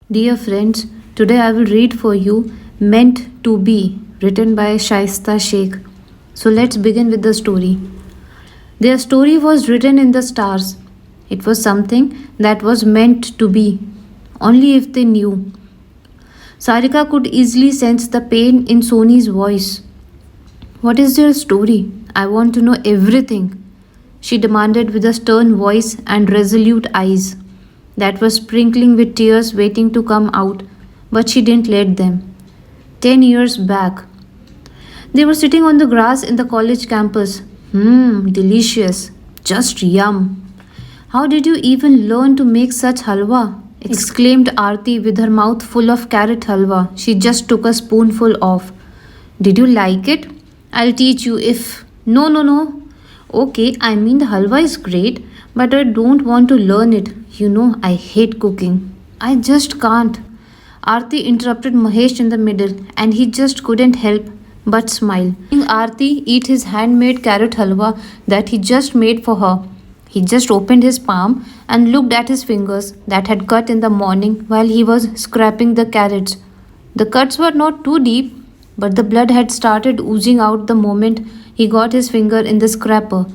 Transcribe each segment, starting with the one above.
Dear friends, today I will read for you Meant to Be, written by Shaista Sheikh. So let's begin with the story. Their story was written in the stars. It was something that was meant to be, only if they knew. Sarika could easily sense the pain in Soni's voice. What is their story? I want to know everything, she demanded with a stern voice and resolute eyes that were sprinkling with tears waiting to come out, but she didn't let them. 10 years back, they were sitting on the grass in the college campus. Delicious. Just yum. How did you even learn to make such halwa? Exclaimed Aarti with her mouth full of carrot halwa. She just took a spoonful off. Did you like it? I'll teach you if. No, no, no. Okay, I mean the halwa is great, but I don't want to learn it. You know, I hate cooking. I just can't. Aarti interrupted Mahesh in the middle, and he just couldn't help but smile. Seeing Aarti eat his handmade carrot halwa that he just made for her, he just opened his palm and looked at his fingers that had cut in the morning while he was scraping the carrots. The cuts were not too deep, but the blood had started oozing out the moment he got his finger in the scraper.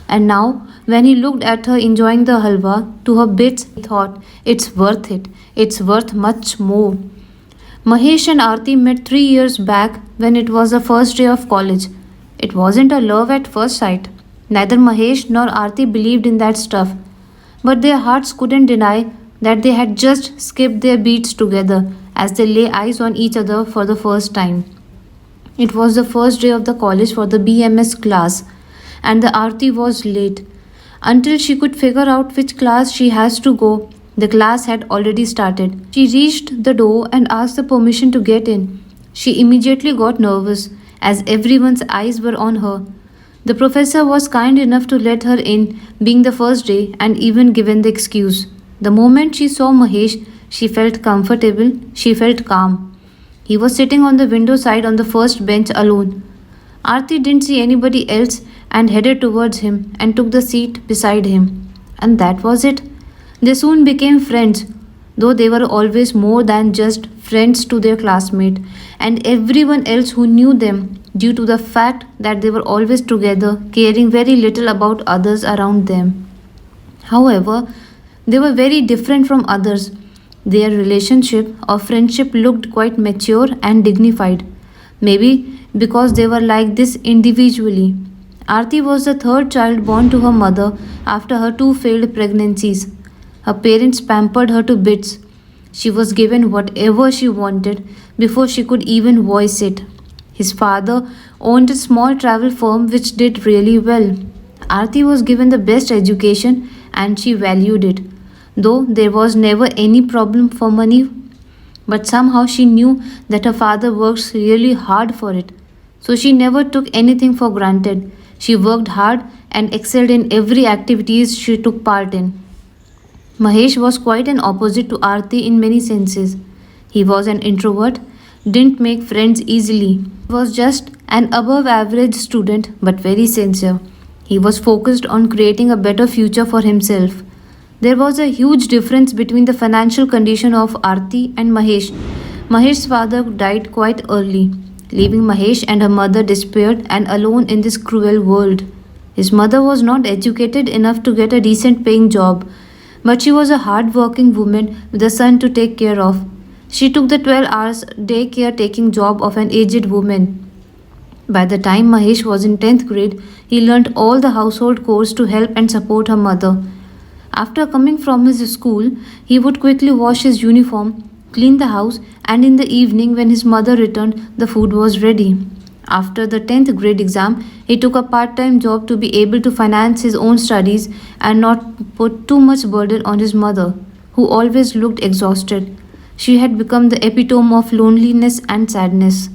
And now, when he looked at her enjoying the halwa to her bits, he thought, it's worth it. It's worth much more. Mahesh and Aarti met 3 years back when it was the first day of college. It wasn't a love at first sight. Neither Mahesh nor Aarti believed in that stuff. But their hearts couldn't deny that they had just skipped their beats together as they lay eyes on each other for the first time. It was the first day of the college for the BMS class, and the Aarti was late. Until she could figure out which class she has to go, the class had already started. She reached the door and asked the permission to get in. She immediately got nervous as everyone's eyes were on her. The professor was kind enough to let her in, being the first day and even given the excuse. The moment she saw Mahesh, she felt comfortable, she felt calm. He was sitting on the window side on the first bench alone. Aarti didn't see anybody else and headed towards him and took the seat beside him. And that was it. They soon became friends, though they were always more than just friends to their classmate and everyone else who knew them due to the fact that they were always together, caring very little about others around them. However, they were very different from others. Their relationship or friendship looked quite mature and dignified. Maybe because they were like this individually. Aarti was the third child born to her mother after her two failed pregnancies. Her parents pampered her to bits. She was given whatever she wanted before she could even voice it. His father owned a small travel firm which did really well. Aarti was given the best education and she valued it, though there was never any problem for money. But somehow she knew that her father works really hard for it. So she never took anything for granted. She worked hard and excelled in every activities she took part in. Mahesh was quite an opposite to Aarti in many senses. He was an introvert, didn't make friends easily. He was just an above average student but very sincere. He was focused on creating a better future for himself. There was a huge difference between the financial condition of Aarti and Mahesh. Mahesh's father died quite early, leaving Mahesh and her mother despaired and alone in this cruel world. His mother was not educated enough to get a decent paying job, but she was a hard working woman with a son to take care of. She took the 12 hours day caretaking job of an aged woman. By the time Mahesh was in 10th grade, he learnt all the household chores to help and support her mother. After coming from his school, he would quickly wash his uniform, clean the house, and in the evening, when his mother returned, the food was ready. After the 10th grade exam, he took a part time job to be able to finance his own studies and not put too much burden on his mother, who always looked exhausted. She had become the epitome of loneliness and sadness.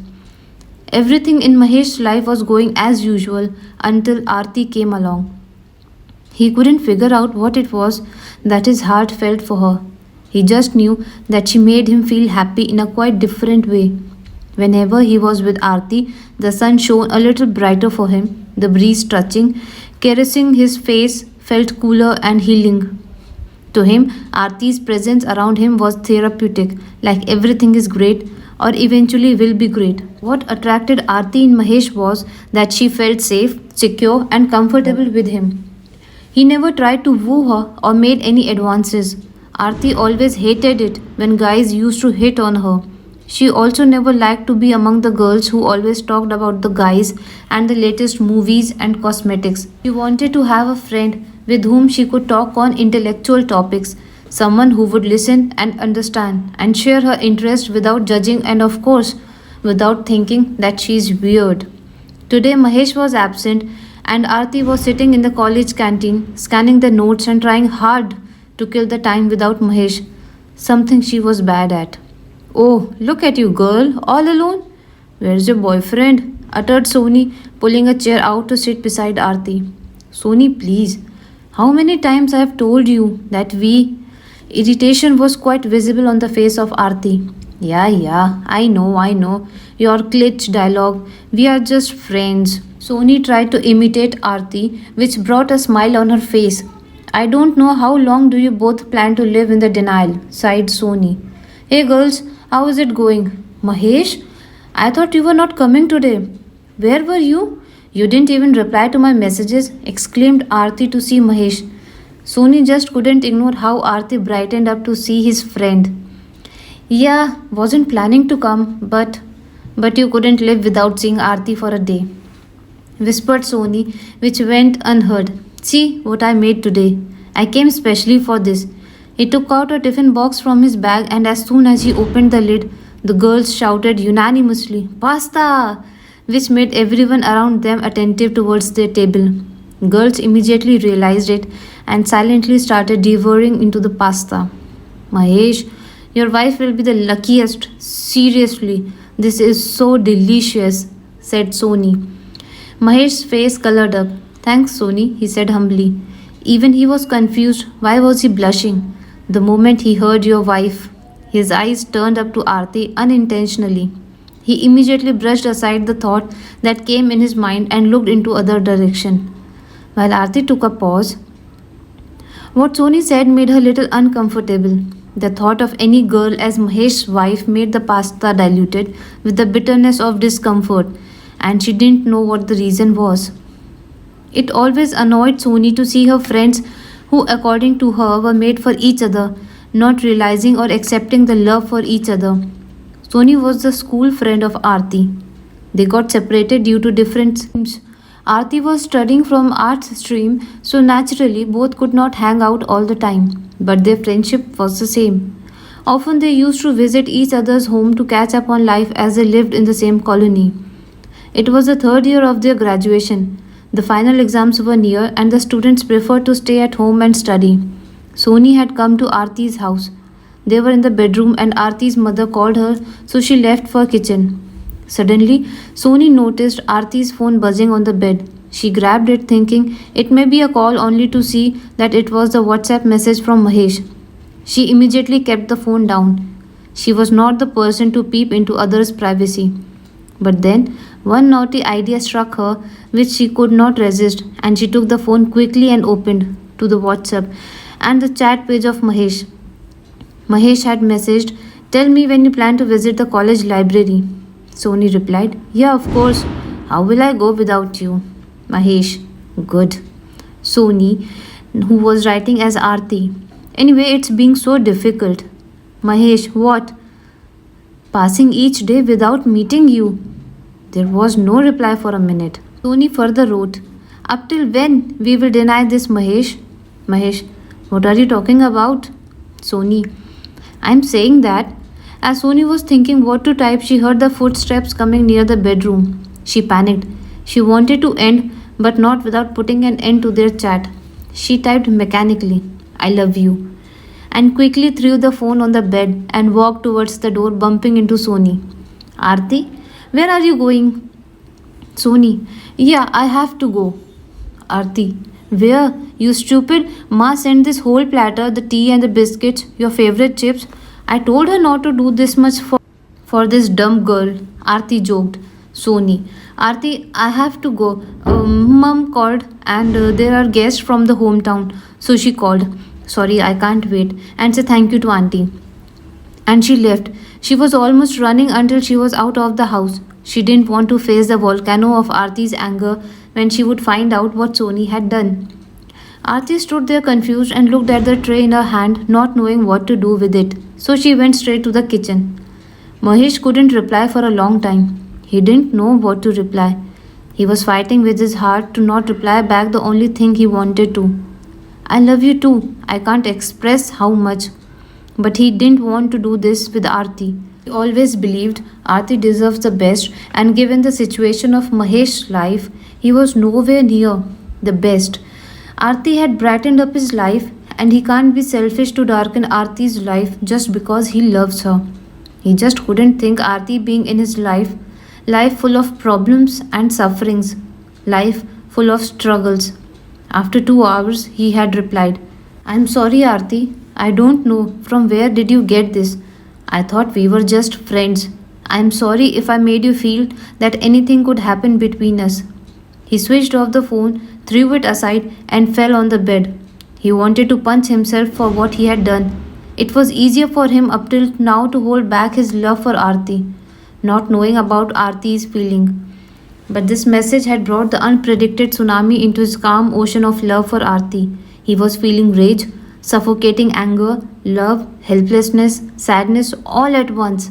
Everything in Mahesh's life was going as usual until Aarti came along. He couldn't figure out what it was that his heart felt for her. He just knew that she made him feel happy in a quite different way. Whenever he was with Aarti, the sun shone a little brighter for him. The breeze touching, caressing his face felt cooler and healing. To him, Arti's presence around him was therapeutic, like everything is great or eventually will be great. What attracted Arti in Mahesh was that she felt safe, secure, and comfortable with him. He never tried to woo her or made any advances. Arti always hated it when guys used to hit on her. She also never liked to be among the girls who always talked about the guys and the latest movies and cosmetics. She wanted to have a friend with whom she could talk on intellectual topics, someone who would listen and understand and share her interest without judging and, of course, without thinking that she is weird. Today, Mahesh was absent, and Aarti was sitting in the college canteen, scanning the notes and trying hard to kill the time without Mahesh, something she was bad at. Oh, look at you, girl, all alone? Where's your boyfriend? Uttered Sony, pulling a chair out to sit beside Aarti. Sony, please. How many times I have told you that we. Irritation was quite visible on the face of Aarti. Yeah, I know. Your glitch dialogue. We are just friends. Sony tried to imitate Aarti, which brought a smile on her face. I don't know how long do you both plan to live in the denial, sighed Sony. Hey girls, how is it going? Mahesh? I thought you were not coming today. Where were you? You didn't even reply to my messages, exclaimed Aarti to see Mahesh. Sony just couldn't ignore how Aarti brightened up to see his friend. Yeah, wasn't planning to come, but you couldn't live without seeing Aarti for a day, whispered Sony, which went unheard. See what I made today. I came specially for this. He took out a tiffin box from his bag, and as soon as he opened the lid, the girls shouted unanimously, Pasta! Which made everyone around them attentive towards their table. Girls immediately realized it and silently started devouring into the pasta. Mahesh, your wife will be the luckiest. Seriously, this is so delicious, said Sony. Mahesh's face colored up. Thanks, Sony, he said humbly. Even he was confused. Why was he blushing? The moment he heard your wife, his eyes turned up to Aarti unintentionally. He immediately brushed aside the thought that came in his mind and looked into other direction. While Aarti took a pause, what Sony said made her little uncomfortable. The thought of any girl as Mahesh's wife made the pasta diluted with the bitterness of discomfort, and she didn't know what the reason was. It always annoyed Sony to see her friends who, according to her, were made for each other, not realizing or accepting the love for each other. Sony was the school friend of Aarti. They got separated due to different streams. Aarti was studying from arts stream, so naturally both could not hang out all the time, but their friendship was the same. Often they used to visit each other's home to catch up on life as they lived in the same colony. It was the third year of their graduation. The final exams were near and the students preferred to stay at home and study. Sony had come to Aarti's house. They were in the bedroom and Aarti's mother called her, so she left for kitchen. Suddenly, Sony noticed Aarti's phone buzzing on the bed. She grabbed it thinking it may be a call only to see that it was the WhatsApp message from Mahesh. She immediately kept the phone down. She was not the person to peep into others' privacy. But then one naughty idea struck her which she could not resist, and she took the phone quickly and opened to the WhatsApp and the chat page of Mahesh. Mahesh had messaged, Tell me when you plan to visit the college library. Sony replied, Yeah, of course. How will I go without you? Mahesh, good. Sony, who was writing as Aarti. Anyway, it's being so difficult. Mahesh, what? Passing each day without meeting you. There was no reply for a minute. Sony further wrote, Up till when we will deny this, Mahesh? Mahesh, what are you talking about? Sony, I'm saying that. As Sony was thinking what to type, she heard the footsteps coming near the bedroom. She panicked. She wanted to end, but not without putting an end to their chat. She typed mechanically, I love you, and quickly threw the phone on the bed and walked towards the door, bumping into Sony. Aarti, where are you going? Sony, yeah, I have to go. Aarti, where? You stupid. Ma sent this whole platter, the tea and the biscuits, your favorite chips. I told her not to do this much for this dumb girl. Aarti joked. Sony, Aarti, I have to go. Mum called and there are guests from the hometown. So she called. sorry, I can't wait, and say thank you to auntie. And she left. She was almost running until she was out of the house. She didn't want to face the volcano of Arti's anger when she would find out what Sony had done. Aarti stood there confused and looked at the tray in her hand, not knowing what to do with it. So she went straight to the kitchen. Mahesh couldn't reply for a long time. He didn't know what to reply. He was fighting with his heart to not reply back the only thing he wanted to. I love you too. I can't express how much. But he didn't want to do this with Aarti. He always believed Aarti deserves the best, and given the situation of Mahesh's life, he was nowhere near the best. Aarti had brightened up his life, and he can't be selfish to darken Aarti's life just because he loves her. He just couldn't think Aarti being in his life full of problems and sufferings, life full of struggles. After 2 hours, he had replied, I'm sorry, Aarti. I don't know from where did you get this. I thought we were just friends. I'm sorry if I made you feel that anything could happen between us. He switched off the phone, threw it aside, and fell on the bed. He wanted to punch himself for what he had done. It was easier for him up till now to hold back his love for Aarti, not knowing about Aarti's feeling. But this message had brought the unpredicted tsunami into his calm ocean of love for Aarti. He was feeling rage, suffocating anger, love, helplessness, sadness all at once.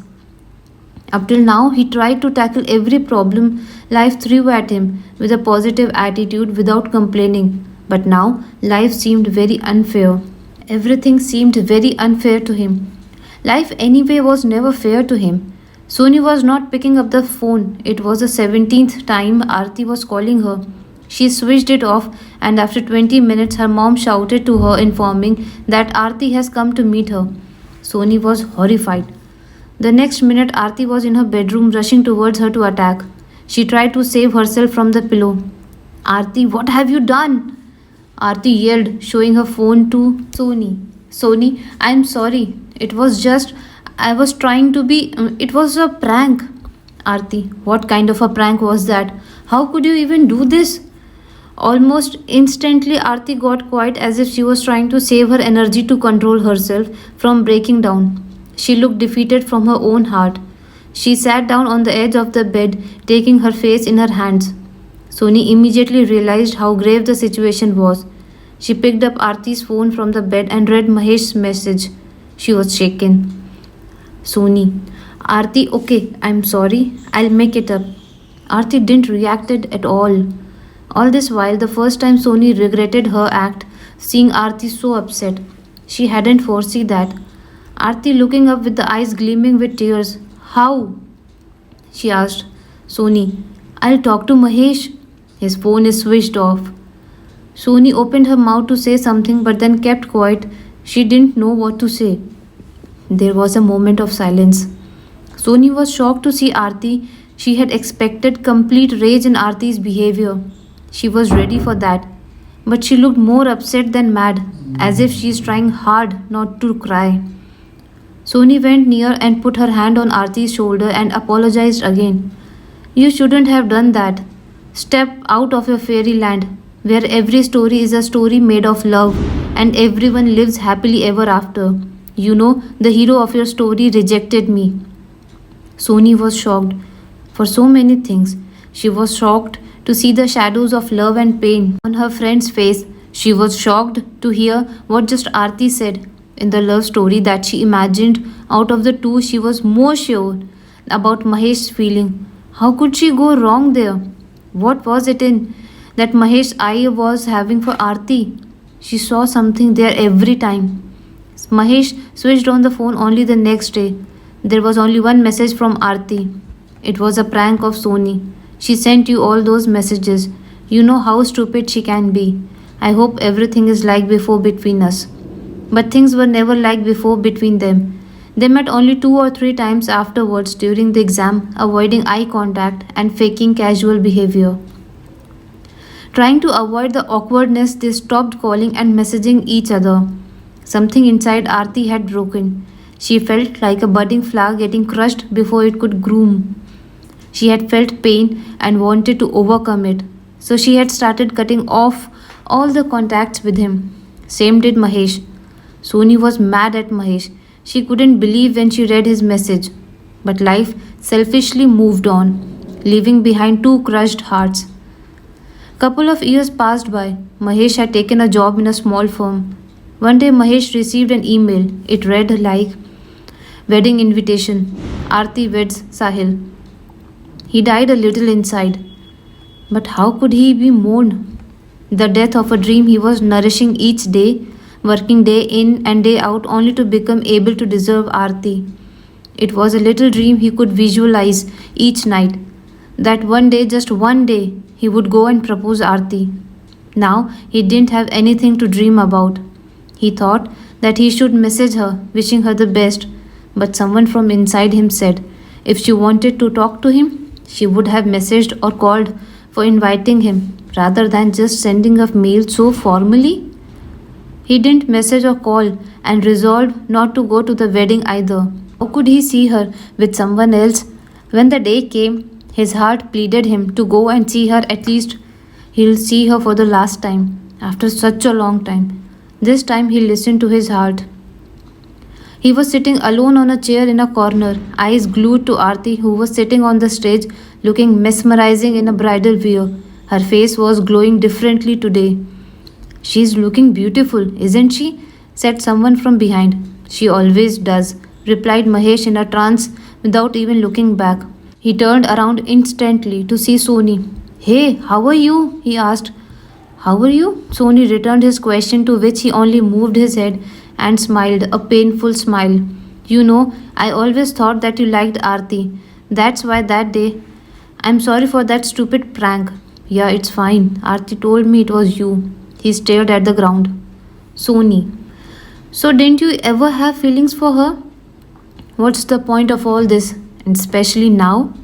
Up till now, he tried to tackle every problem life threw at him with a positive attitude without complaining. But now, life seemed very unfair. Everything seemed very unfair to him. Life, anyway, was never fair to him. Sony was not picking up the phone. It was the 17th time Aarti was calling her. She switched it off, and after 20 minutes, her mom shouted to her, informing that Aarti has come to meet her. Sony was horrified. The next minute, Aarti was in her bedroom, rushing towards her to attack. She tried to save herself from the pillow. Aarti, what have you done? Aarti yelled, showing her phone to Sony. Sony, I'm sorry. It was just, I was trying to be, it was a prank. Aarti, what kind of a prank was that? How could you even do this? Almost instantly, Aarti got quiet as if she was trying to save her energy to control herself from breaking down. She looked defeated from her own heart. She sat down on the edge of the bed, taking her face in her hands. Sony immediately realized how grave the situation was. She picked up Aarti's phone from the bed and read Mahesh's message. She was shaken. Sony, Aarti, okay, I'm sorry. I'll make it up. Aarti didn't react at all. All this while, the first time Sony regretted her act, seeing Aarti so upset. She hadn't foreseen that. Aarti looking up with the eyes gleaming with tears. How? She asked. Sony, I'll talk to Mahesh. His phone is switched off. Sony opened her mouth to say something but then kept quiet. She didn't know what to say. There was a moment of silence. Sony was shocked to see Aarti. She had expected complete rage in Aarti's behavior. She was ready for that. But she looked more upset than mad, as if she is trying hard not to cry. Sony went near and put her hand on Aarti's shoulder and apologized again. You shouldn't have done that. Step out of your fairyland, where every story is a story made of love and everyone lives happily ever after. You know, the hero of your story rejected me. Sony was shocked for so many things. She was shocked to see the shadows of love and pain on her friend's face. She was shocked to hear what just Aarti said. In the love story that she imagined, out of the two, she was more sure about Mahesh's feeling. How could she go wrong there? What was it in that Mahesh's eye was having for Aarti? She saw something there every time. Mahesh switched on the phone only the next day. There was only one message from Aarti. It was a prank of Sony. She sent you all those messages. You know how stupid she can be. I hope everything is like before between us. But things were never like before between them. They met only 2 or 3 times afterwards during the exam, avoiding eye contact and faking casual behavior. Trying to avoid the awkwardness, they stopped calling and messaging each other. Something inside Aarti had broken. She felt like a budding flower getting crushed before it could bloom. She had felt pain and wanted to overcome it. So she had started cutting off all the contacts with him. Same did Mahesh. Soni was mad at Mahesh. She couldn't believe when she read his message. But life selfishly moved on, leaving behind two crushed hearts. Couple of years passed by. Mahesh had taken a job in a small firm. One day Mahesh received an email. It read like wedding invitation. Aarti weds Sahil. He died a little inside. But how could he be mourned? The death of a dream he was nourishing each day, working day in and day out only to become able to deserve Aarti. It was a little dream he could visualize each night. That one day, just one day, he would go and propose Aarti. Now he didn't have anything to dream about. He thought that he should message her, wishing her the best, but someone from inside him said if she wanted to talk to him, she would have messaged or called for inviting him rather than just sending a mail so formally. He didn't message or call and resolved not to go to the wedding either. How could he see her with someone else? When the day came, his heart pleaded him to go and see her at least. He'll see her for the last time after such a long time. This time he listened to his heart. He was sitting alone on a chair in a corner, eyes glued to Aarti, who was sitting on the stage looking mesmerizing in a bridal wear. Her face was glowing differently today. She's looking beautiful, isn't she? Said someone from behind. She always does, replied Mahesh in a trance without even looking back. He turned around instantly to see Soni. Hey, how are you? He asked. How are you? Soni returned his question, to which he only moved his head and smiled, a painful smile. You know, I always thought that you liked Aarti. That's why that day. I'm sorry for that stupid prank. Yeah, it's fine. Aarti told me it was you. He stared at the ground. Soni. So didn't you ever have feelings for her? What's the point of all this? And especially now?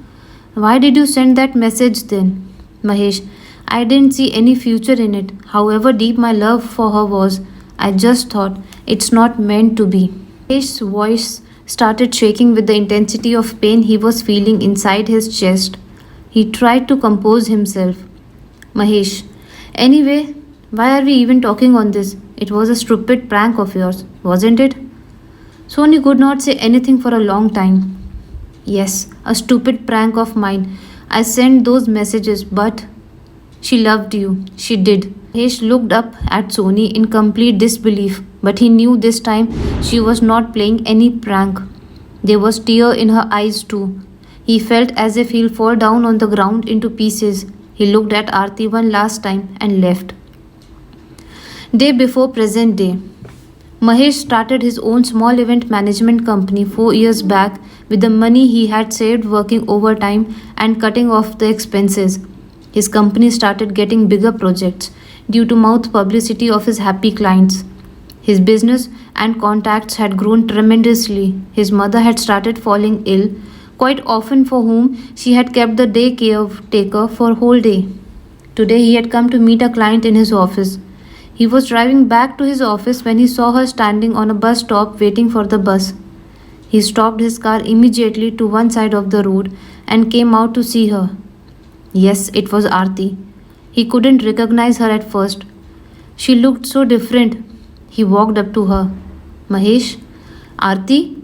Why did you send that message then? Mahesh, I didn't see any future in it. However deep my love for her was, I just thought it's not meant to be. Mahesh's voice started shaking with the intensity of pain he was feeling inside his chest. He tried to compose himself. Mahesh, anyway, why are we even talking on this? It was a stupid prank of yours, wasn't it? Soni could not say anything for a long time. Yes, a stupid prank of mine. I sent those messages, but she loved you. She did. Mahesh looked up at Soni in complete disbelief, but he knew this time she was not playing any prank. There was tear in her eyes too. He felt as if he'll fall down on the ground into pieces. He looked at Aarti one last time and left. Day before present day. Mahesh started his own small event management company 4 years back with the money he had saved working overtime and cutting off the expenses. His company started getting bigger projects due to mouth publicity of his happy clients. His business and contacts had grown tremendously. His mother had started falling ill, quite often, for whom she had kept the day caretaker for a whole day. Today he had come to meet a client in his office. He was driving back to his office when he saw her standing on a bus stop waiting for the bus. He stopped his car immediately to one side of the road and came out to see her. Yes, it was Aarti. He couldn't recognize her at first. She looked so different. He walked up to her. Mahesh, Aarti?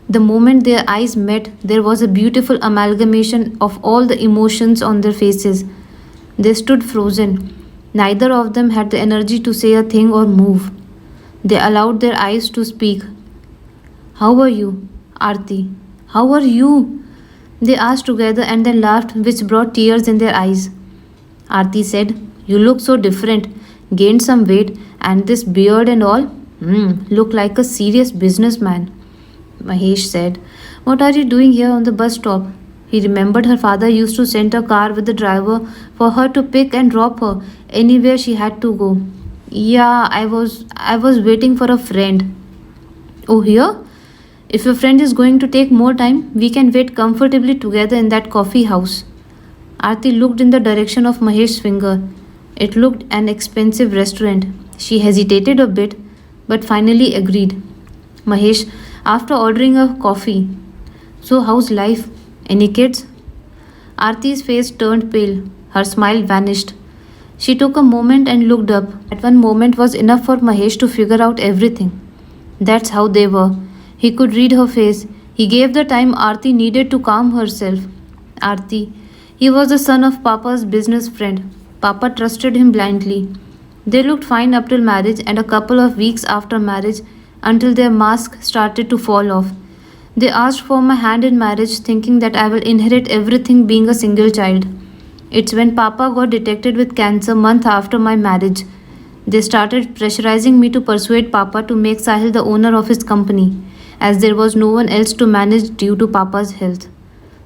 The moment their eyes met, there was a beautiful amalgamation of all the emotions on their faces. They stood frozen. Neither of them had the energy to say a thing or move. They allowed their eyes to speak. How are you, Aarti? How are you? They asked together and then laughed, which brought tears in their eyes. Aarti said, You look so different. Gained some weight, and this beard and all? Look like a serious businessman. Mahesh said, What are you doing here on the bus stop? He remembered her father used to send a car with the driver for her to pick and drop her anywhere she had to go. Yeah, I was waiting for a friend. Oh, here? If your friend is going to take more time, we can wait comfortably together in that coffee house. Aarti looked in the direction of Mahesh's finger. It looked an expensive restaurant. She hesitated a bit, but finally agreed. Mahesh, after ordering a coffee, So how's life? Any kids? Aarti's face turned pale. Her smile vanished. She took a moment and looked up. That one moment was enough for Mahesh to figure out everything. That's how they were. He could read her face. He gave the time Aarti needed to calm herself. Aarti. He was the son of Papa's business friend. Papa trusted him blindly. They looked fine up till marriage and a couple of weeks after marriage until their mask started to fall off. They asked for my hand in marriage thinking that I will inherit everything being a single child. It's when Papa got detected with cancer month after my marriage. They started pressurizing me to persuade Papa to make Sahil the owner of his company, as there was no one else to manage due to Papa's health.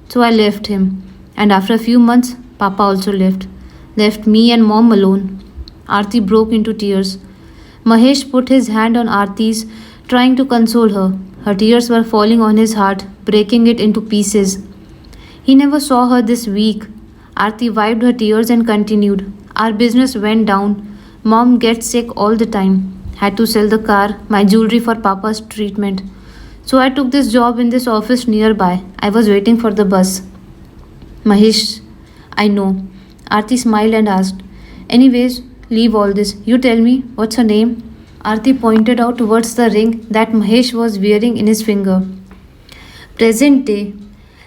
So I left him, and after a few months, Papa also left me and Mom alone. Aarti broke into tears. Mahesh put his hand on Aarti's, trying to console her. Her tears were falling on his heart, breaking it into pieces. He never saw her this week. Aarti wiped her tears and continued. Our business went down. Mom gets sick all the time. Had to sell the car, my jewelry for Papa's treatment. So I took this job in this office nearby. I was waiting for the bus. Mahesh, I know. Aarti smiled and asked, anyways, leave all this. You tell me, what's her name? Aarti pointed out towards the ring that Mahesh was wearing in his finger. Present day.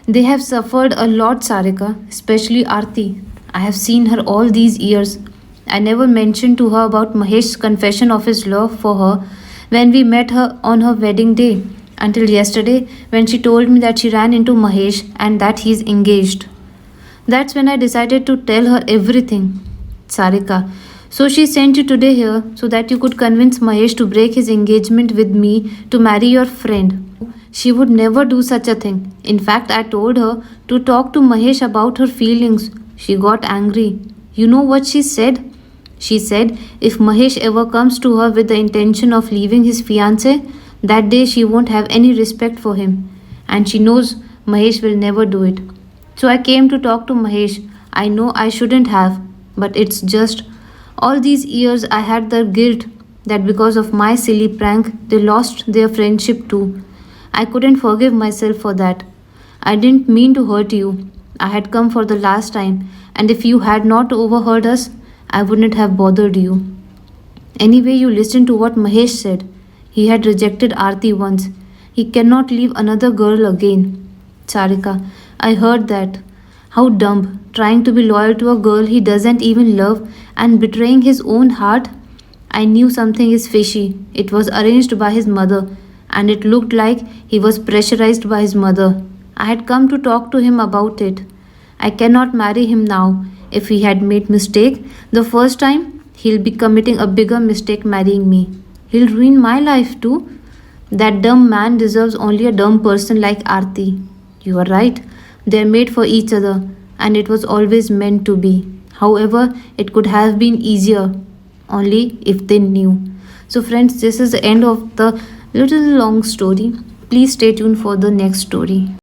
They have suffered a lot, Sarika, especially Aarti. I have seen her all these years. I never mentioned to her about Mahesh's confession of his love for her when we met her on her wedding day until yesterday when she told me that she ran into Mahesh and that he is engaged. That's when I decided to tell her everything. Sarika, so she sent you today here so that you could convince Mahesh to break his engagement with me to marry your friend. She would never do such a thing. In fact, I told her to talk to Mahesh about her feelings. She got angry. You know what she said? She said if Mahesh ever comes to her with the intention of leaving his fiance, that day she won't have any respect for him. And she knows Mahesh will never do it. So I came to talk to Mahesh. I know I shouldn't have, but it's just all these years I had the guilt that because of my silly prank, they lost their friendship too. I couldn't forgive myself for that. I didn't mean to hurt you. I had come for the last time, and if you had not overheard us, I wouldn't have bothered you. Anyway, you listened to what Mahesh said. He had rejected Aarti once. He cannot leave another girl again. Charika, I heard that. How dumb, trying to be loyal to a girl he doesn't even love and betraying his own heart. I knew something is fishy. It was arranged by his mother, and it looked like he was pressurized by his mother. I had come to talk to him about it. I cannot marry him now. If he had made mistake the first time, he'll be committing a bigger mistake marrying me. He'll ruin my life too. That dumb man deserves only a dumb person like Aarti. You are right. They're made for each other, and it was always meant to be. However, it could have been easier, only if they knew. So, friends, this is the end of the little long story. Please stay tuned for the next story.